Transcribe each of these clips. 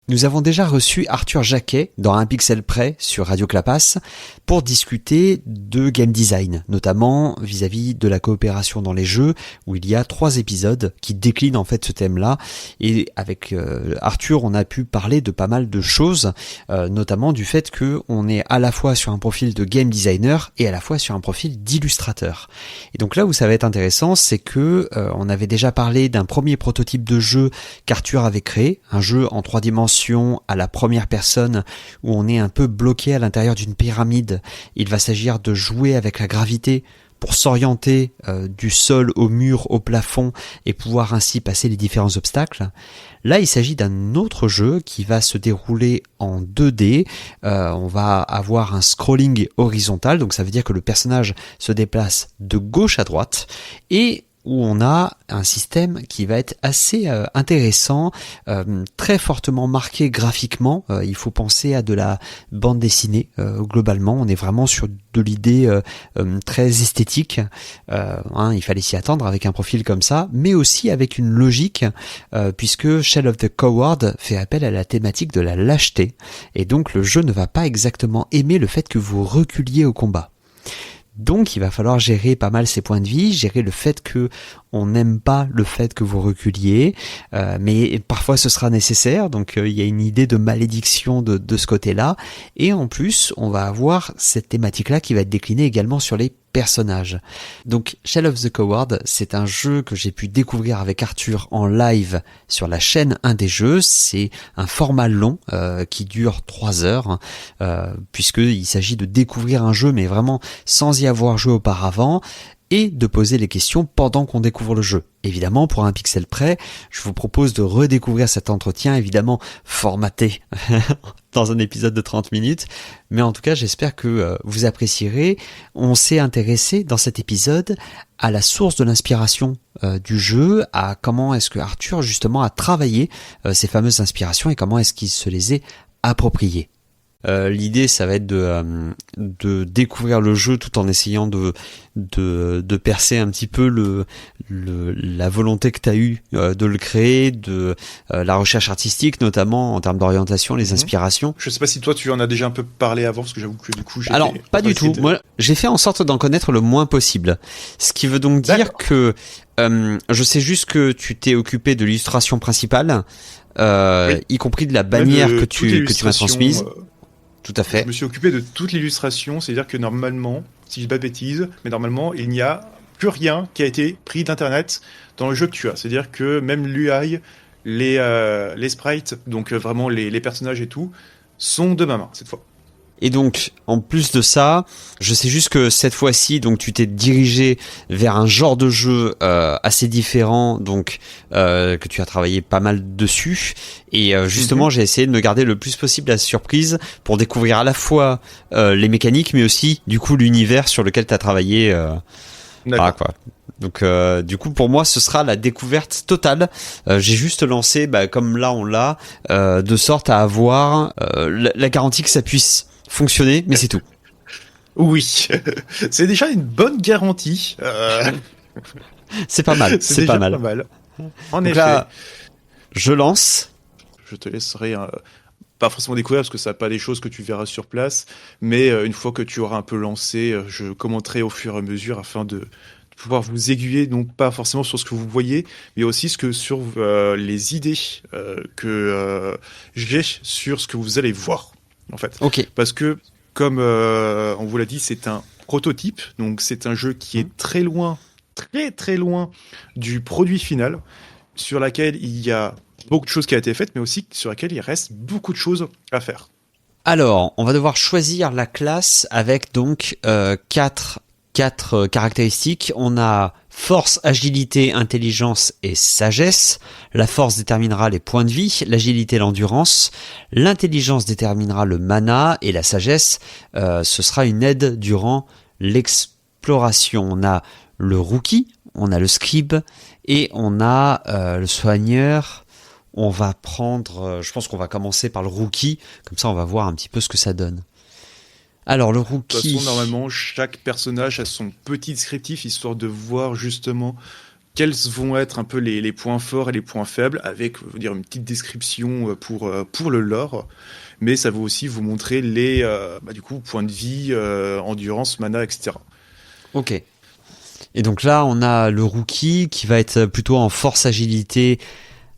Nous avons déjà reçu Arthur Jacquet dans Un Pixel Près sur Radio Clapas pour discuter de game design, notamment vis-à-vis de la coopération dans les jeux, où il y a 3 épisodes qui déclinent en fait ce thème-là. Et avec Arthur, on a pu parler de pas mal de choses, notamment du fait que on est à la fois sur un profil de game designer et à la fois sur un profil d'illustrateur. Et donc là où ça va être intéressant, c'est que on avait déjà parlé d'un premier prototype de jeu qu'Arthur avait créé, un jeu en 3 dimensions à la première personne où on est un peu bloqué à l'intérieur d'une pyramide. Il va s'agir de jouer avec la gravité pour s'orienter du sol au mur, au plafond et pouvoir ainsi passer les différents obstacles. Là, il s'agit d'un autre jeu qui va se dérouler en 2D. On va avoir un scrolling horizontal, donc ça veut dire que le personnage se déplace de gauche à droite et où on a un système qui va être assez intéressant, très fortement marqué graphiquement. Il faut penser à de la bande dessinée globalement. On est vraiment sur de l'idée très esthétique. Il fallait s'y attendre avec un profil comme ça, mais aussi avec une logique, puisque Shell of the Coward fait appel à la thématique de la lâcheté. Et donc le jeu ne va pas exactement aimer le fait que vous reculiez au combat. Donc il va falloir gérer pas mal ses points de vie, gérer le fait que on n'aime pas le fait que vous reculiez, mais parfois ce sera nécessaire, donc il y a une idée de malédiction de ce côté-là, et en plus on va avoir cette thématique-là qui va être déclinée également sur les personnages. Donc Shell of the Coward, c'est un jeu que j'ai pu découvrir avec Arthur en live sur la chaîne Un des Jeux. C'est un format long qui dure 3 heures, puisqu'il s'agit de découvrir un jeu mais vraiment sans y avoir joué auparavant, et de poser les questions pendant qu'on découvre le jeu. Évidemment, pour Un Pixel Près, je vous propose de redécouvrir cet entretien, évidemment formaté dans un épisode de 30 minutes, mais en tout cas, j'espère que vous apprécierez. On s'est intéressé dans cet épisode à la source de l'inspiration du jeu, à comment est-ce que Arthur, justement, a travaillé ces fameuses inspirations et comment est-ce qu'il se les est appropriées. L'idée, ça va être de découvrir le jeu tout en essayant de percer un petit peu la volonté que tu as eue de le créer, de la recherche artistique notamment en termes d'orientation, les inspirations. Je sais pas si toi tu en as déjà un peu parlé avant, parce que j'avoue que du coup Alors pas du tout. Moi j'ai fait en sorte d'en connaître le moins possible, ce qui veut donc dire que je sais juste que tu t'es occupé de l'illustration principale, oui, y compris de la bannière que tu m'as transmise. Tout à fait. Je me suis occupé de toute l'illustration, c'est-à-dire que normalement, si je dis pas de bêtises, mais normalement, il n'y a plus rien qui a été pris d'internet dans le jeu que tu as. C'est-à-dire que même l'UI, les sprites, donc vraiment les personnages et tout, sont de ma main cette fois. Et donc, en plus de ça, je sais juste que cette fois-ci, donc tu t'es dirigé vers un genre de jeu assez différent, donc que tu as travaillé pas mal dessus. Et justement, j'ai essayé de me garder le plus possible la surprise pour découvrir à la fois les mécaniques, mais aussi du coup l'univers sur lequel tu as travaillé. Voilà, quoi. Donc du coup pour moi ce sera la découverte totale. J'ai juste lancé, comme là on l'a, de sorte à avoir la garantie que ça puisse fonctionner, mais c'est tout. Oui, c'est déjà une bonne garantie. C'est pas mal, c'est pas mal. En donc effet. Là, je lance. Je te laisserai pas forcément découvrir parce que ça n'a pas des choses que tu verras sur place, mais une fois que tu auras un peu lancé, je commenterai au fur et à mesure afin de pouvoir vous aiguiller, donc pas forcément sur ce que vous voyez, mais aussi sur les idées que j'ai sur ce que vous allez voir, en fait. Ok. Parce que, comme on vous l'a dit, c'est un prototype, donc c'est un jeu qui est très loin du produit final, sur laquelle il y a beaucoup de choses qui ont été faites, mais aussi sur laquelle il reste beaucoup de choses à faire. Alors, on va devoir choisir la classe avec donc quatre caractéristiques. On a force, agilité, intelligence et sagesse. La force déterminera les points de vie, l'agilité l'endurance, l'intelligence déterminera le mana et la sagesse, ce sera une aide durant l'exploration. On a le rookie, on a le scribe et on a le soigneur. On va prendre, je pense qu'on va commencer par le rookie, comme ça on va voir un petit peu ce que ça donne. Alors le rookie... De toute façon, normalement, chaque personnage a son petit descriptif, histoire de voir justement quels vont être un peu les points forts et les points faibles, avec une petite description pour le lore. Mais ça va aussi vous montrer les points de vie, endurance, mana, etc. Ok. Et donc là, on a le rookie qui va être plutôt en force agilité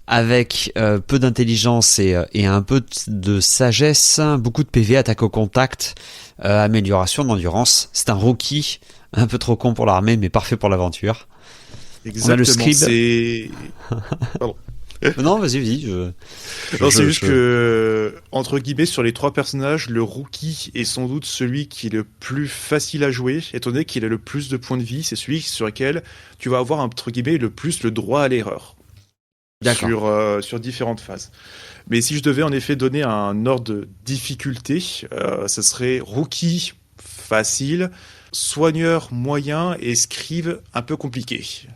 avec peu d'intelligence et un peu de sagesse, beaucoup de PV, attaque au contact, amélioration d'endurance. C'est un rookie, un peu trop con pour l'armée, mais parfait pour l'aventure. Exactement, on a le scribe. C'est... Pardon. Non, vas-y. C'est juste que, entre guillemets, sur les 3 personnages, le rookie est sans doute celui qui est le plus facile à jouer, étant donné qu'il a le plus de points de vie. C'est celui sur lequel tu vas avoir, entre guillemets, le plus le droit à l'erreur. D'accord. Sur différentes phases. Mais si je devais en effet donner un ordre de difficulté, ça serait rookie facile, soigneur moyen et scribe un peu compliqué.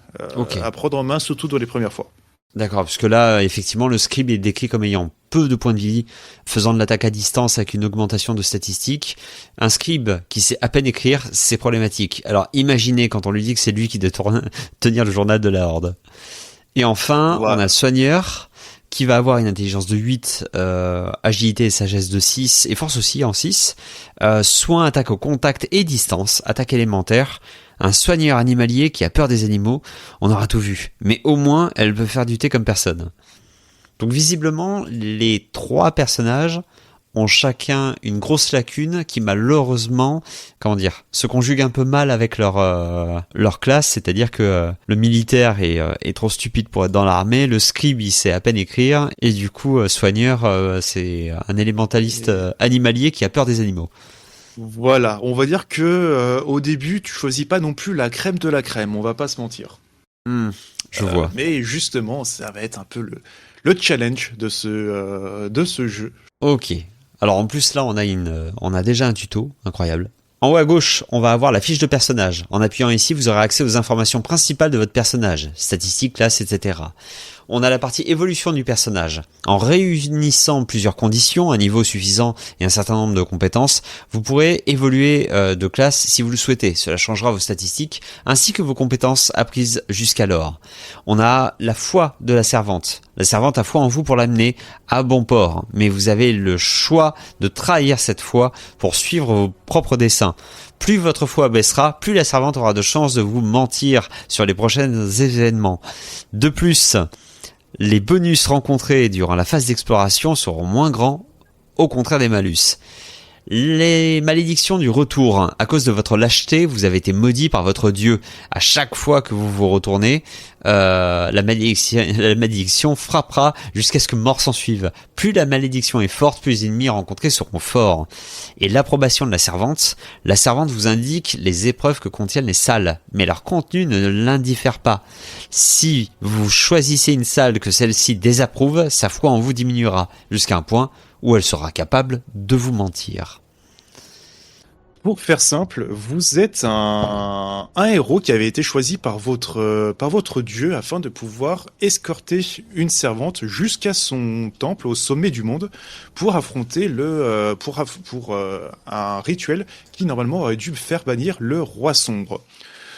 À prendre en main, surtout dans les premières fois. D'accord, parce que là, effectivement, le scribe est décrit comme ayant peu de points de vie, faisant de l'attaque à distance avec une augmentation de statistiques. Un scribe qui sait à peine écrire, c'est problématique. Alors imaginez quand on lui dit que c'est lui qui doit tenir le journal de la Horde. Et enfin, on a le soigneur qui va avoir une intelligence de 8, agilité et sagesse de 6, et force aussi en 6, soin, attaque au contact et distance, attaque élémentaire, un soigneur animalier qui a peur des animaux, on aura tout vu. Mais au moins, elle peut faire du thé comme personne. Donc visiblement, les 3 personnages ont chacun une grosse lacune qui malheureusement, se conjugue un peu mal avec leur classe, c'est-à-dire que le militaire est trop stupide pour être dans l'armée, le scribe il sait à peine écrire, et du coup soigneur c'est un élémentaliste animalier qui a peur des animaux. Voilà, on va dire que au début tu choisis pas non plus la crème de la crème, on va pas se mentir. Je vois. Mais justement, ça va être un peu le challenge de ce jeu. Ok. Alors en plus là on a déjà un tuto incroyable. En haut à gauche, on va avoir la fiche de personnage. En appuyant ici, vous aurez accès aux informations principales de votre personnage, statistiques, classes, etc. On a la partie évolution du personnage. En réunissant plusieurs conditions, un niveau suffisant et un certain nombre de compétences, vous pourrez évoluer de classe si vous le souhaitez. Cela changera vos statistiques ainsi que vos compétences apprises jusqu'alors. On a la foi de la servante. La servante a foi en vous pour l'amener à bon port, mais vous avez le choix de trahir cette foi pour suivre vos propres desseins. Plus votre foi baissera, plus la servante aura de chances de vous mentir sur les prochains événements. De plus, les bonus rencontrés durant la phase d'exploration seront moins grands, au contraire des malus. Les malédictions du retour. À cause de votre lâcheté, vous avez été maudit par votre dieu. À chaque fois que vous vous retournez, la malédiction frappera jusqu'à ce que mort s'en suive. Plus la malédiction est forte, plus les ennemis rencontrés seront forts. Et l'approbation de la servante vous indique les épreuves que contiennent les salles, mais leur contenu ne l'indiffère pas. Si vous choisissez une salle que celle-ci désapprouve, sa foi en vous diminuera, jusqu'à un point où elle sera capable de vous mentir. Pour faire simple, vous êtes un héros qui avait été choisi par votre dieu afin de pouvoir escorter une servante jusqu'à son temple au sommet du monde pour affronter un rituel qui normalement aurait dû faire bannir le roi sombre.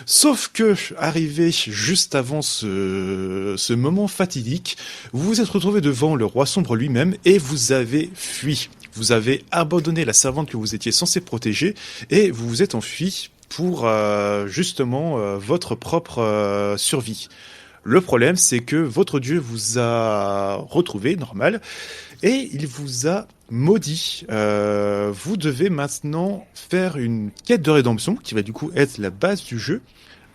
Sauf que, arrivé juste avant ce moment fatidique, vous vous êtes retrouvé devant le roi sombre lui-même et vous avez fui. Vous avez abandonné la servante que vous étiez censé protéger et vous vous êtes enfui pour votre propre survie. Le problème, c'est que votre dieu vous a retrouvé, normal, et il vous a maudit. Vous devez maintenant faire une quête de rédemption, qui va du coup être la base du jeu,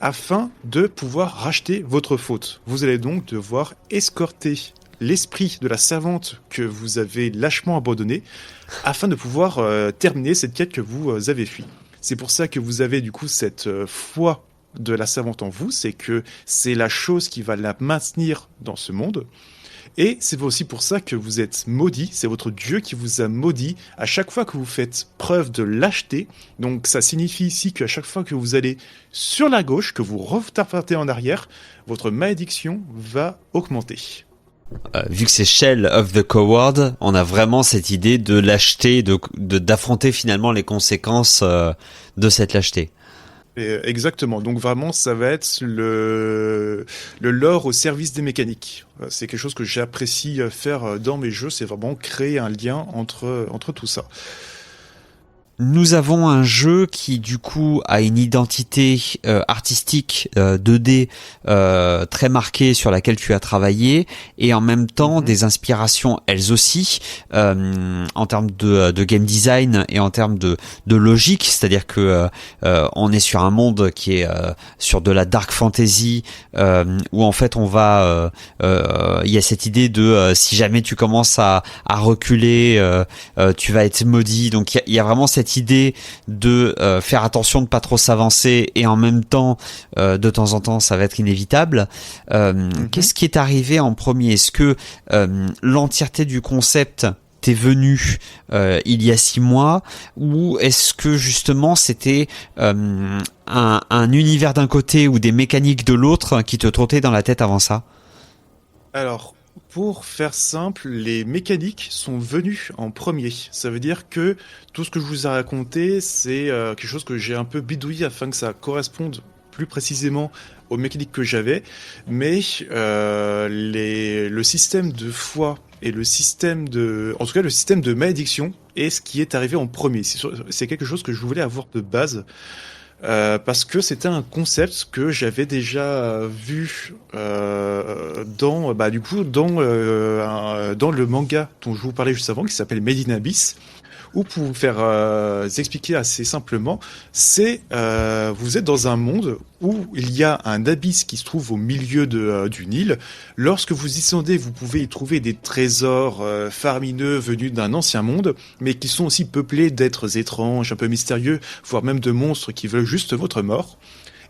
afin de pouvoir racheter votre faute. Vous allez donc devoir escorter l'esprit de la servante que vous avez lâchement abandonné, afin de pouvoir terminer cette quête que vous avez fui. C'est pour ça que vous avez du coup cette foi de la servante en vous, c'est que c'est la chose qui va la maintenir dans ce monde. Et c'est aussi pour ça que vous êtes maudit, c'est votre Dieu qui vous a maudit à chaque fois que vous faites preuve de lâcheté. Donc ça signifie ici qu'à chaque fois que vous allez sur la gauche, que vous repartez en arrière, votre malédiction va augmenter. Vu que c'est Shell of the Coward, on a vraiment cette idée de lâcheté, d'affronter finalement les conséquences de cette lâcheté. Exactement. Donc vraiment, ça va être le lore au service des mécaniques. C'est quelque chose que j'apprécie faire dans mes jeux. C'est vraiment créer un lien entre tout ça. Nous avons un jeu qui du coup a une identité artistique 2D très marquée sur laquelle tu as travaillé et en même temps des inspirations elles aussi en termes de game design et en termes de logique, c'est-à-dire que on est sur un monde qui est sur de la dark fantasy où en fait on va il y a cette idée de si jamais tu commences à reculer tu vas être maudit, donc il y a vraiment cette idée de faire attention de pas trop s'avancer et en même temps de temps en temps ça va être inévitable. Qu'est-ce qui est arrivé en premier? Est-ce que l'entièreté du concept t'est venue il y a 6 mois ou est-ce que justement c'était un univers d'un côté ou des mécaniques de l'autre qui te trottaient dans la tête avant ça? Alors, pour faire simple, les mécaniques sont venues en premier. Ça veut dire que tout ce que je vous ai raconté, c'est quelque chose que j'ai un peu bidouillé afin que ça corresponde plus précisément aux mécaniques que j'avais. Mais le système de foi et le système en tout cas le système de malédiction est ce qui est arrivé en premier. C'est quelque chose que je voulais avoir de base. Parce que c'était un concept que j'avais déjà vu dans le manga dont je vous parlais juste avant, qui s'appelle Made in Abyss, ou pour vous faire expliquer assez simplement, vous êtes dans un monde où il y a un abysse qui se trouve au milieu du Nil. Lorsque vous y descendez, vous pouvez y trouver des trésors faramineux venus d'un ancien monde, mais qui sont aussi peuplés d'êtres étranges, un peu mystérieux, voire même de monstres qui veulent juste votre mort.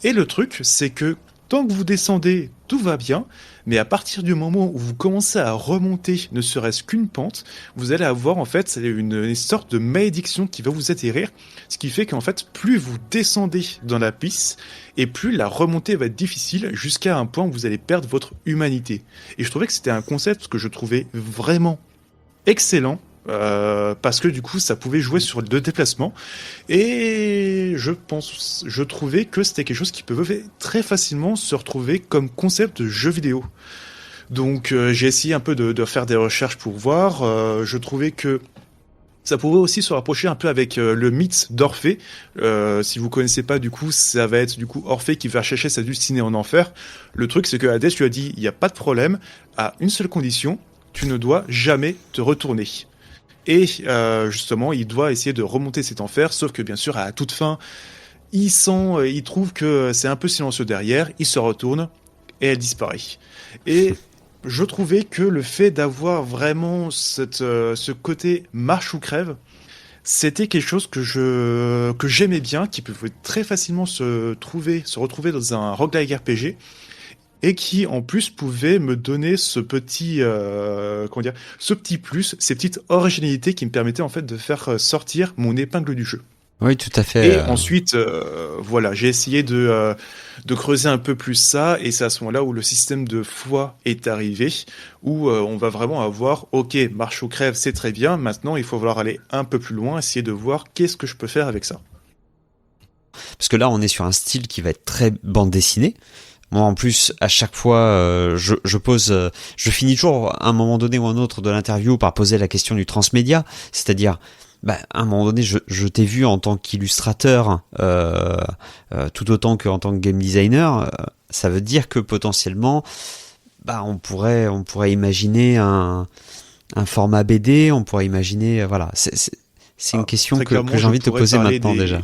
Et le truc, c'est que tant que vous descendez, tout va bien, mais à partir du moment où vous commencez à remonter, ne serait-ce qu'une pente, vous allez avoir en fait une sorte de malédiction qui va vous atterrir, ce qui fait qu'en fait, plus vous descendez dans la piste, et plus la remontée va être difficile, jusqu'à un point où vous allez perdre votre humanité. Et je trouvais que c'était un concept que je trouvais vraiment excellent, parce que du coup ça pouvait jouer sur le déplacement et je trouvais que c'était quelque chose qui pouvait très facilement se retrouver comme concept de jeu vidéo. Donc j'ai essayé un peu de faire des recherches pour voir. Je trouvais que ça pouvait aussi se rapprocher un peu avec le mythe d'Orphée. Si vous connaissez pas, du coup, ça va être du coup Orphée qui va chercher sa destinée en enfer. Le truc, c'est que Hadès lui a dit, il n'y a pas de problème, à une seule condition, tu ne dois jamais te retourner. Et justement, il doit essayer de remonter cet enfer, sauf que bien sûr, à la toute fin, il trouve que c'est un peu silencieux derrière, il se retourne et elle disparaît. Et je trouvais que le fait d'avoir vraiment ce côté marche ou crève, c'était quelque chose que j'aimais bien, qui pouvait très facilement se retrouver dans un roguelike RPG. Et qui en plus pouvait me donner ce petit plus, ces petites originalités qui me permettaient en fait de faire sortir mon épingle du jeu. Oui, tout à fait. Et ensuite, voilà, j'ai essayé de creuser un peu plus ça, et c'est à ce moment-là où le système de foi est arrivé, où on va vraiment avoir, ok, marche ou crève, c'est très bien, maintenant il faut vouloir aller un peu plus loin, essayer de voir qu'est-ce que je peux faire avec ça. Parce que là, on est sur un style qui va être très bande dessinée. Moi, en plus, à chaque fois, je finis toujours à un moment donné ou un autre de l'interview par poser la question du transmédia, c'est-à-dire, à un moment donné, je t'ai vu en tant qu'illustrateur, tout autant qu'en tant que game designer. Ça veut dire que potentiellement, on pourrait imaginer un format BD, on pourrait imaginer, voilà, c'est une question que j'ai envie de te poser maintenant déjà.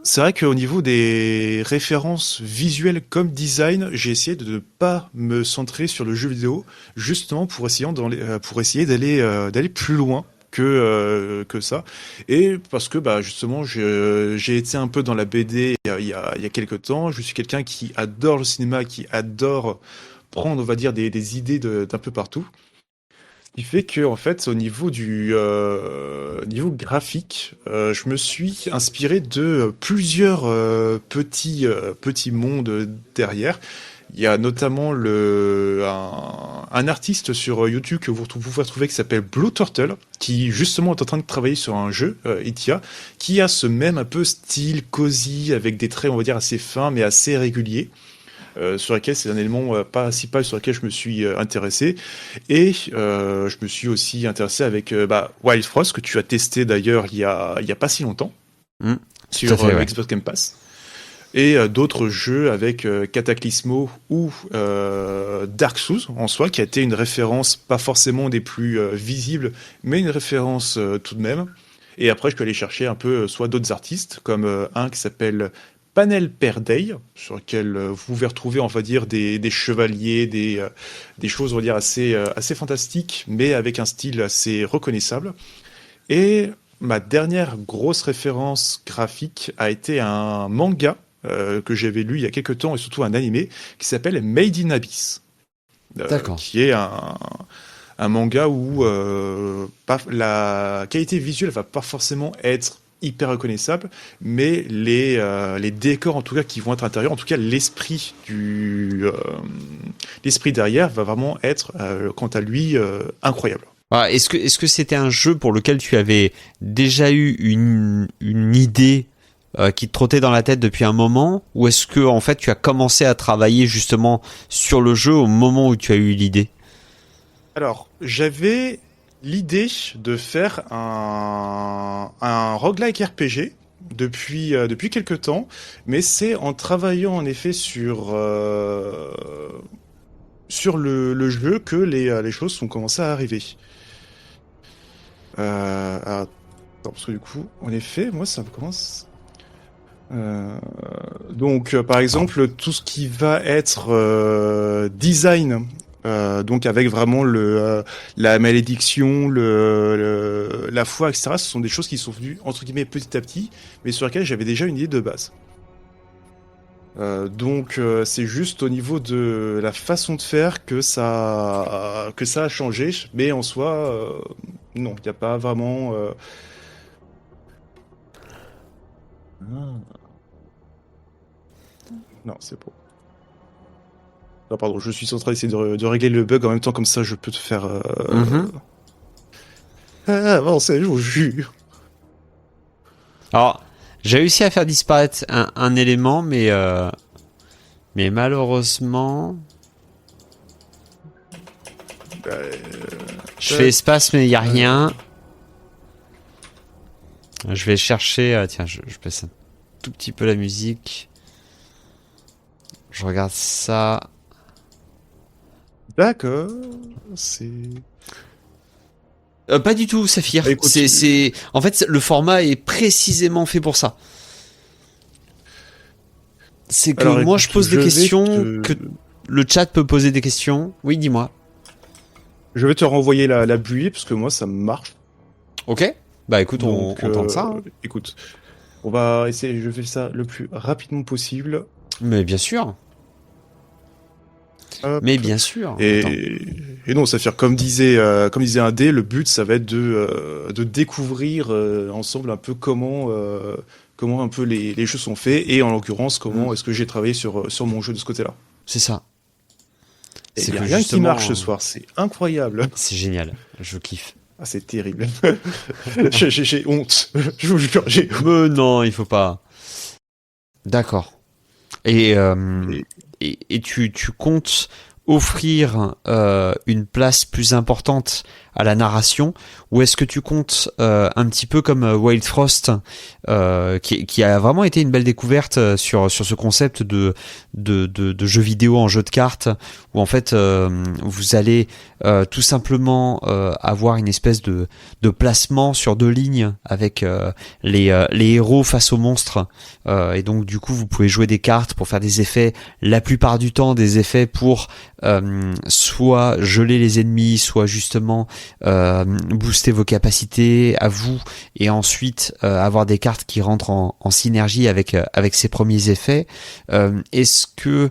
C'est vrai qu'au niveau des références visuelles comme design, j'ai essayé de ne pas me centrer sur le jeu vidéo, justement pour essayer d'aller plus loin que ça. Et parce que justement, j'ai été un peu dans la BD il y a quelques temps. Je suis quelqu'un qui adore le cinéma, qui adore prendre, on va dire, des idées d'un peu partout. Ce qui fait que, en fait, au niveau niveau graphique, je me suis inspiré de plusieurs petits mondes derrière. Il y a notamment un artiste sur YouTube que vous pouvez trouver qui s'appelle Blue Turtle, qui justement est en train de travailler sur un jeu, Itia, qui a ce même un peu style cosy, avec des traits, on va dire, assez fins, mais assez réguliers. Sur lequel c'est un élément principal sur lequel je me suis intéressé, et je me suis aussi intéressé avec Wild Frost, que tu as testé d'ailleurs il y a pas si longtemps sur Xbox Game Pass, et d'autres jeux avec Cataclysmo ou Dark Souls en soi, qui a été une référence pas forcément des plus visibles, mais une référence tout de même. Et après je peux aller chercher un peu soit d'autres artistes comme un qui s'appelle Panel Per Day, sur lequel vous pouvez retrouver, on va dire, des chevaliers, des choses, on va dire, assez fantastiques, mais avec un style assez reconnaissable. Et ma dernière grosse référence graphique a été un manga que j'avais lu il y a quelques temps, et surtout un animé, qui s'appelle Made in Abyss. Qui est un manga où la qualité visuelle va pas forcément être hyper reconnaissable, mais les décors en tout cas qui vont être intérieurs, en tout cas l'esprit derrière va vraiment être quant à lui incroyable. Ah, est-ce que c'était un jeu pour lequel tu avais déjà eu une idée qui te trottait dans la tête depuis un moment, ou est-ce que en fait tu as commencé à travailler justement sur le jeu au moment où tu as eu l'idée? Alors, j'avais l'idée de faire un roguelike RPG depuis quelques temps, mais c'est en travaillant en effet sur le jeu que les choses sont commencées à arriver. Attends, parce que du coup, en effet, moi ça commence... donc, par exemple, tout ce qui va être design... donc avec vraiment la malédiction, la foi, etc. Ce sont des choses qui sont venues entre guillemets petit à petit, mais sur lesquelles j'avais déjà une idée de base. Donc c'est juste au niveau de la façon de faire que ça a changé, mais en soi non, il n'y a pas vraiment. Non, c'est bon. Non, pardon, je suis en train d'essayer de régler le bug en même temps, comme ça je peux te faire... avancer, je vous jure. Alors, j'ai réussi à faire disparaître un élément, mais malheureusement... je fais espace, mais il n'y a rien. Je vais chercher... tiens, je baisse un tout petit peu la musique. Je regarde ça... D'accord, c'est... pas du tout, Saphir. Écoute, En fait, le format est précisément fait pour ça. C'est que alors, moi, écoute, je pose des questions, que le chat peut poser des questions. Oui, dis-moi. Je vais te renvoyer la buée, parce que moi, ça marche. Ok. Bah écoute, Donc, on tente ça. Hein. Écoute, on va essayer, je fais ça le plus rapidement possible. Mais bien sûr. Hop. Mais bien sûr. Et non, ça fait comme disait un dé, le but ça va être de découvrir ensemble un peu comment un peu les choses sont faites, et en l'occurrence comment est-ce que j'ai travaillé sur mon jeu de ce côté-là. C'est ça. Il n'y a rien qui marche ce soir, c'est incroyable. C'est génial, je kiffe. Ah, c'est terrible. J'ai honte, je vous jure, j'ai honte. Mais non, il faut pas. D'accord. Et tu comptes offrir une place plus importante à la narration, ou est-ce que tu comptes un petit peu comme Wild Frost qui a vraiment été une belle découverte sur ce concept de jeu vidéo en jeu de cartes, où en fait vous allez tout simplement avoir une espèce de placement sur 2 lignes avec les héros face aux monstres, et donc du coup vous pouvez jouer des cartes pour faire des effets, la plupart du temps des effets pour soit geler les ennemis, soit justement booster vos capacités à vous, et ensuite avoir des cartes qui rentrent en synergie avec ces premiers effets. Est-ce que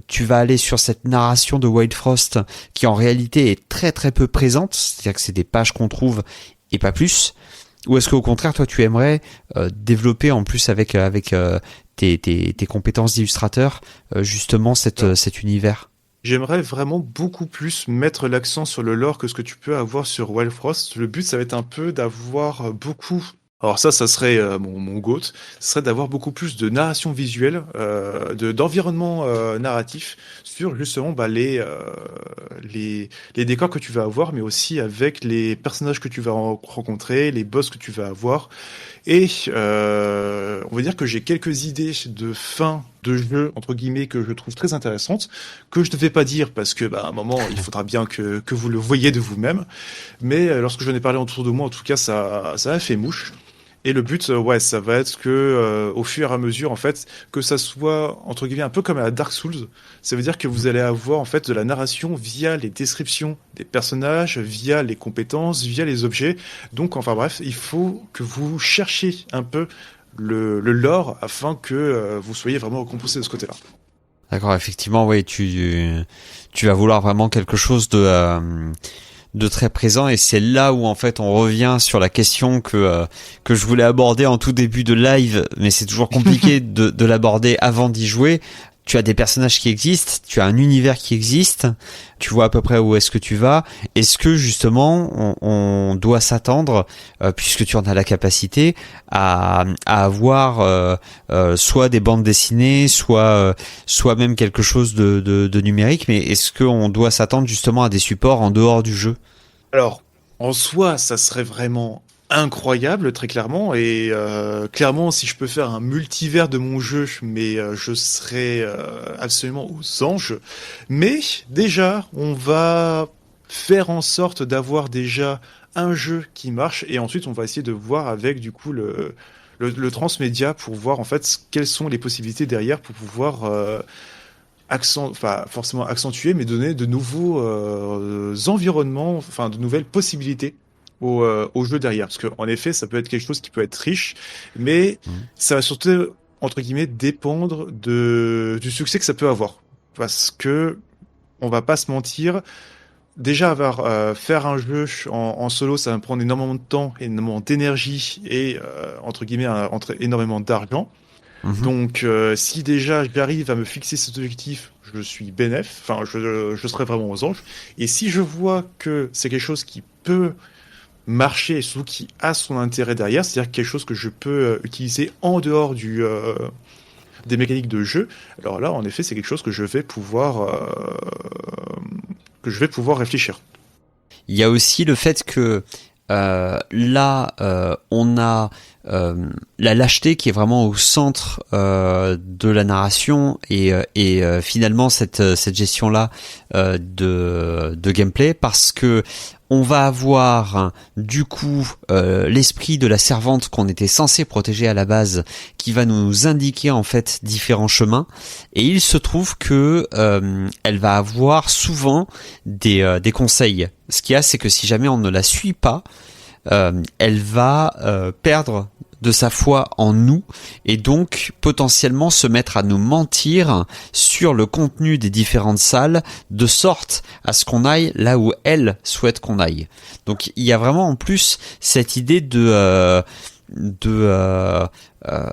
tu vas aller sur cette narration de Wild Frost qui en réalité est très très peu présente, c'est-à-dire que c'est des pages qu'on trouve et pas plus, ou est-ce qu'au contraire toi tu aimerais développer en plus avec tes compétences d'illustrateur justement cet univers? J'aimerais vraiment beaucoup plus mettre l'accent sur le lore que ce que tu peux avoir sur Wild Frost. Le but, ça va être un peu d'avoir beaucoup. Alors ça serait mon GOAT, ce serait d'avoir beaucoup plus de narration visuelle, d'environnement narratif sur justement les décors que tu vas avoir, mais aussi avec les personnages que tu vas rencontrer, les boss que tu vas avoir. Et on va dire que j'ai quelques idées de fin de jeu, entre guillemets, que je trouve très intéressantes, que je ne vais pas dire parce que à un moment, il faudra bien que vous le voyez de vous-même. Mais lorsque j'en ai parlé autour de moi, en tout cas, ça a fait mouche. Et le but, ça va être que, au fur et à mesure, en fait, que ça soit, entre guillemets, un peu comme à la Dark Souls. Ça veut dire que vous allez avoir, en fait, de la narration via les descriptions des personnages, via les compétences, via les objets. Donc, enfin bref, il faut que vous cherchiez un peu le lore afin que vous soyez vraiment récompensé de ce côté-là. D'accord, effectivement, oui, tu vas vouloir vraiment quelque chose de très présent, et c'est là où en fait on revient sur la question que je voulais aborder en tout début de live, mais c'est toujours compliqué de l'aborder avant d'y jouer. Tu as des personnages qui existent, tu as un univers qui existe, tu vois à peu près où est-ce que tu vas. Est-ce que justement on doit s'attendre, puisque tu en as la capacité, à avoir soit des bandes dessinées, soit même quelque chose de numérique, mais est-ce qu'on doit s'attendre justement à des supports en dehors du jeu? Alors, en soi, ça serait vraiment incroyable, très clairement, et clairement, si je peux faire un multivers de mon jeu, mais je serais absolument aux anges. Mais déjà, on va faire en sorte d'avoir déjà un jeu qui marche, et ensuite, on va essayer de voir avec du coup le transmédia pour voir en fait quelles sont les possibilités derrière pour pouvoir enfin forcément accentuer, mais donner de nouveaux environnements, enfin de nouvelles possibilités au jeu derrière. Parce qu'en effet, ça peut être quelque chose qui peut être riche, mais ça va surtout, entre guillemets, dépendre du succès que ça peut avoir. Parce que, on va pas se mentir, déjà faire un jeu en solo, ça va me prendre énormément de temps, énormément d'énergie et, entre guillemets, énormément d'argent. Donc, si déjà j'arrive à me fixer cet objectif, je suis bénef, enfin, je serai vraiment aux anges. Et si je vois que c'est quelque chose qui peut marcher et surtout qui a son intérêt derrière, c'est-à-dire quelque chose que je peux utiliser en dehors des mécaniques de jeu, alors là, en effet, c'est quelque chose que je vais pouvoir réfléchir. Il y a aussi le fait que là, on a la lâcheté qui est vraiment au centre de la narration, et finalement cette gestion-là de gameplay, parce que on va avoir du coup l'esprit de la servante qu'on était censé protéger à la base, qui va nous indiquer en fait différents chemins, et il se trouve que elle va avoir souvent des conseils. Ce qu'il y a, c'est que si jamais on ne la suit pas, elle va perdre de sa foi en nous, et donc potentiellement se mettre à nous mentir sur le contenu des différentes salles, de sorte à ce qu'on aille là où elle souhaite qu'on aille. Donc il y a vraiment en plus cette idée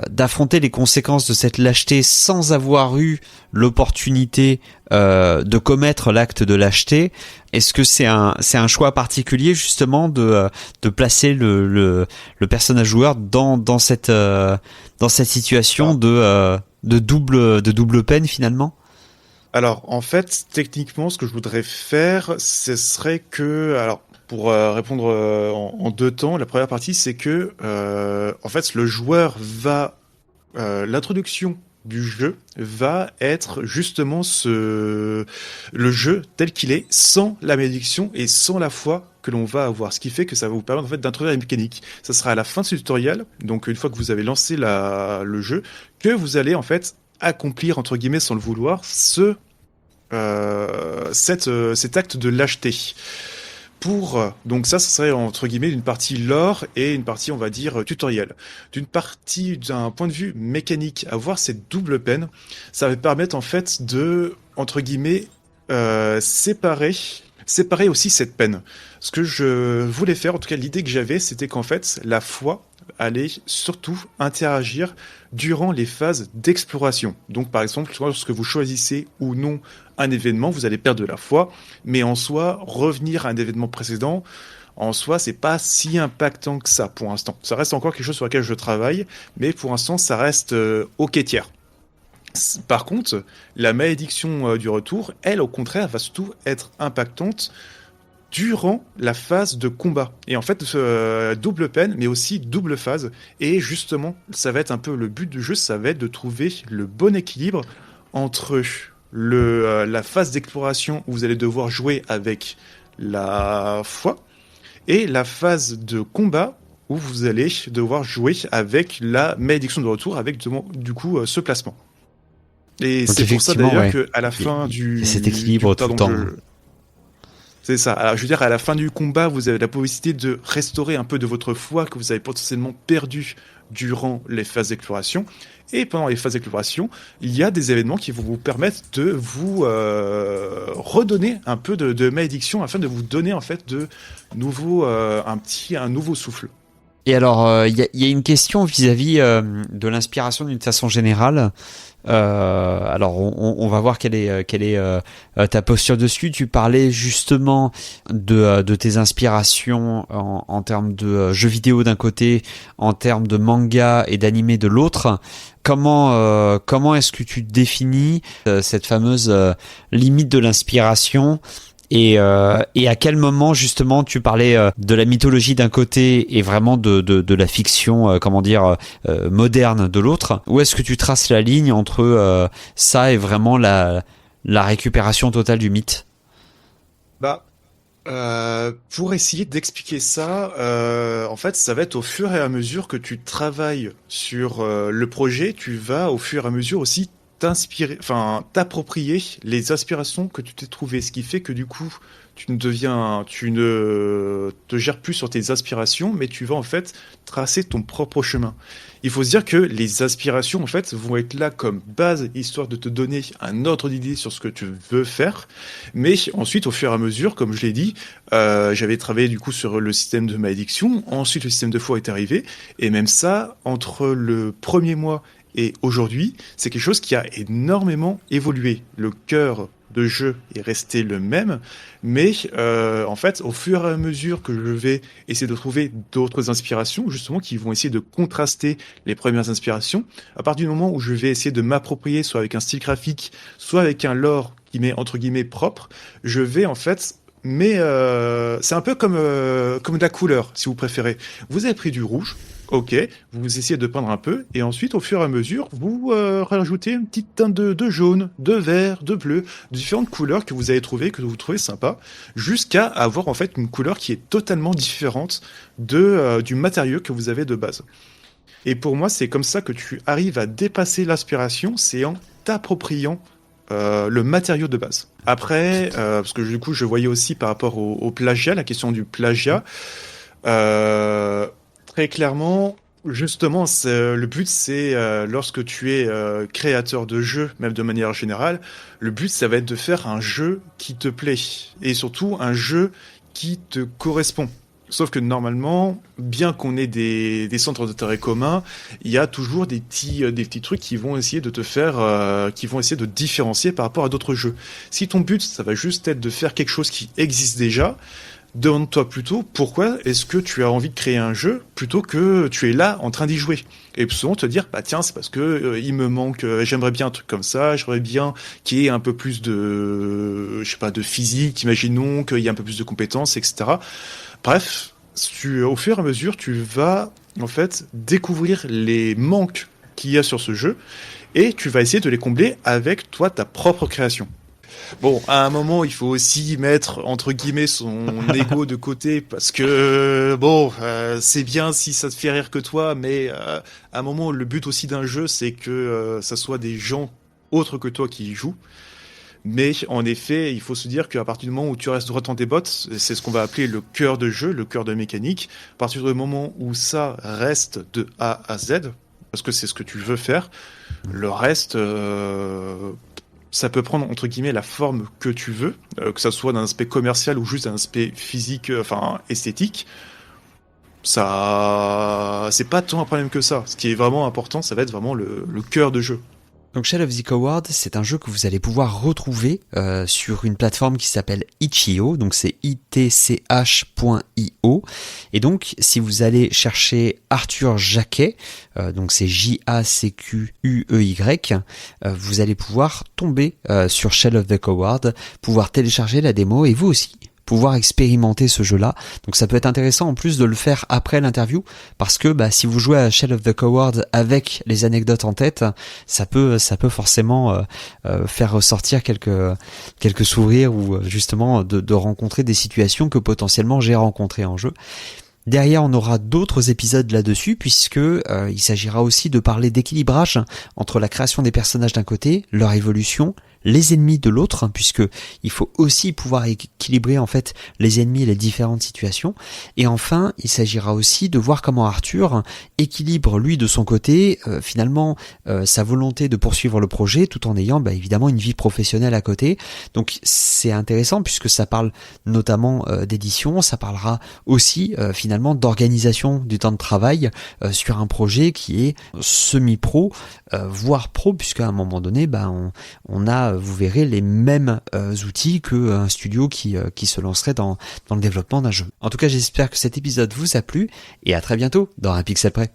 d'affronter les conséquences de cette lâcheté sans avoir eu l'opportunité de commettre l'acte de lâcheté. Est-ce que c'est un choix particulier justement de placer le personnage joueur dans cette situation de double peine finalement? Alors, en fait, techniquement, ce que je voudrais faire, ce serait que, alors, pour répondre en deux temps, la première partie, c'est que, en fait, le joueur l'introduction du jeu va être justement le jeu tel qu'il est, sans la malédiction et sans la foi que l'on va avoir. Ce qui fait que ça va vous permettre en fait d'introduire la mécanique. Ça sera à la fin de ce tutoriel, donc une fois que vous avez lancé le jeu, que vous allez en fait accomplir, entre guillemets, sans le vouloir, cet acte de lâcheté. Donc ça serait entre guillemets une partie lore et une partie, on va dire, tutoriel. D'un point de vue mécanique, avoir cette double peine, ça va permettre en fait de, entre guillemets, séparer aussi cette peine. Ce que je voulais faire, en tout cas l'idée que j'avais, c'était qu'en fait la foi allait surtout interagir durant les phases d'exploration. Donc par exemple, lorsque vous choisissez ou non un événement, vous allez perdre de la foi, mais en soi, revenir à un événement précédent, en soi, c'est pas si impactant que ça pour l'instant. Ça reste encore quelque chose sur lequel je travaille, mais pour l'instant, ça reste ok tiers. Par contre, la malédiction du retour, elle, au contraire, va surtout être impactante durant la phase de combat. Et en fait, double peine, mais aussi double phase. Et justement, ça va être un peu le but du jeu, ça va être de trouver le bon équilibre entre la phase d'exploration où vous allez devoir jouer avec la foi et la phase de combat où vous allez devoir jouer avec la malédiction de retour, avec du coup ce placement. Et Donc c'est pour ça d'ailleurs ouais, qu'à la fin il y a cet équilibre tout le temps. C'est ça. Alors, je veux dire, à la fin du combat, vous avez la possibilité de restaurer un peu de votre foi que vous avez potentiellement perdu durant les phases d'exploration. Et pendant les phases d'exploration, il y a des événements qui vont vous permettre de vous redonner un peu de malédiction afin de vous donner en fait un nouveau souffle. Et alors, il y a une question vis-à-vis de l'inspiration d'une façon générale. Alors, on va voir quelle est ta posture dessus. Tu parlais justement de tes inspirations en termes de jeux vidéo d'un côté, en termes de manga et d'animé de l'autre. Comment est-ce que tu définis cette fameuse limite de l'inspiration? Et à quel moment justement tu parlais de la mythologie d'un côté et vraiment de la fiction moderne de l'autre? Où est-ce que tu traces la ligne entre ça et vraiment la récupération totale du mythe? Pour essayer d'expliquer ça, en fait, ça va être au fur et à mesure que tu travailles sur le projet, tu vas au fur et à mesure aussi t'approprier les aspirations que tu t'es trouvées, ce qui fait que du coup, tu ne te gères plus sur tes aspirations, mais tu vas en fait tracer ton propre chemin. Il faut se dire que les aspirations, en fait, vont être là comme base, histoire de te donner un ordre d'idée sur ce que tu veux faire, mais ensuite, au fur et à mesure, comme je l'ai dit, j'avais travaillé du coup sur le système de malédiction, ensuite le système de foi est arrivé, et même ça, entre le premier mois et aujourd'hui, c'est quelque chose qui a énormément évolué. Le cœur de jeu est resté le même, mais en fait, au fur et à mesure que je vais essayer de trouver d'autres inspirations, justement, qui vont essayer de contraster les premières inspirations, à partir du moment où je vais essayer de m'approprier, soit avec un style graphique, soit avec un lore qui m'est entre guillemets propre, je vais en fait c'est un peu comme de la couleur, si vous préférez. Vous avez pris du rouge, ok, vous essayez de peindre un peu, et ensuite, au fur et à mesure, vous rajoutez une petite teinte de jaune, de vert, de bleu, de différentes couleurs que vous avez trouvées, que vous trouvez sympa, jusqu'à avoir en fait une couleur qui est totalement différente du matériau que vous avez de base. Et pour moi, c'est comme ça que tu arrives à dépasser l'aspiration, c'est en t'appropriant le matériau de base. Après, parce que du coup, je voyais aussi par rapport au plagiat, la question du plagiat, très clairement, justement, le but, c'est lorsque tu es créateur de jeu, même de manière générale, le but, ça va être de faire un jeu qui te plaît, et surtout un jeu qui te correspond. Sauf que normalement, bien qu'on ait des centres d'intérêt communs, il y a toujours des petits trucs qui vont essayer de te faire, qui vont essayer de te différencier par rapport à d'autres jeux. Si ton but, ça va juste être de faire quelque chose qui existe déjà, demande-toi plutôt pourquoi est-ce que tu as envie de créer un jeu plutôt que tu es là en train d'y jouer. Et souvent te dire, bah tiens, c'est parce que il me manque, j'aimerais bien un truc comme ça, j'aimerais bien qu'il y ait un peu plus de, je sais pas, de physique, imaginons qu'il y ait un peu plus de compétences, etc. Bref, au fur et à mesure, tu vas en fait découvrir les manques qu'il y a sur ce jeu et tu vas essayer de les combler avec toi, ta propre création. Bon, à un moment, il faut aussi mettre, entre guillemets, son ego de côté, parce que, bon, c'est bien si ça te fait rire que toi, mais à un moment, le but aussi d'un jeu, c'est que ça soit des gens autres que toi qui y jouent. Mais en effet, il faut se dire qu'à partir du moment où tu restes droit dans tes bottes, c'est ce qu'on va appeler le cœur de jeu, le cœur de mécanique. À partir du moment où ça reste de A à Z, parce que c'est ce que tu veux faire, le reste, ça peut prendre entre guillemets la forme que tu veux, que ça soit d'un aspect commercial ou juste d'un aspect physique, esthétique. Ça, c'est pas tant un problème que ça. Ce qui est vraiment important, ça va être vraiment le cœur de jeu. Donc Shell of the Coward, c'est un jeu que vous allez pouvoir retrouver sur une plateforme qui s'appelle Itch.io, donc c'est itch.io. Et donc si vous allez chercher Arthur Jacquet, donc c'est Jacquuey, vous allez pouvoir tomber sur Shell of the Coward, pouvoir télécharger la démo et vous aussi pouvoir expérimenter ce jeu-là. Donc ça peut être intéressant en plus de le faire après l'interview, parce que si vous jouez à Shell of the Coward avec les anecdotes en tête, ça peut forcément faire ressortir quelques sourires ou justement de rencontrer des situations que potentiellement j'ai rencontrées en jeu. Derrière, on aura d'autres épisodes là-dessus, puisque il s'agira aussi de parler d'équilibrage entre la création des personnages d'un côté, leur évolution, les ennemis de l'autre, puisque il faut aussi pouvoir équilibrer en fait les ennemis et les différentes situations. Et enfin, il s'agira aussi de voir comment Arthur équilibre lui de son côté finalement sa volonté de poursuivre le projet, tout en ayant évidemment une vie professionnelle à côté. Donc c'est intéressant puisque ça parle notamment d'édition, ça parlera aussi finalement d'organisation du temps de travail sur un projet qui est semi-pro, voire pro, puisque à un moment donné on a, vous verrez, les mêmes outils qu'un studio qui se lancerait dans le développement d'un jeu. En tout cas, j'espère que cet épisode vous a plu et à très bientôt dans Un Pixel Près.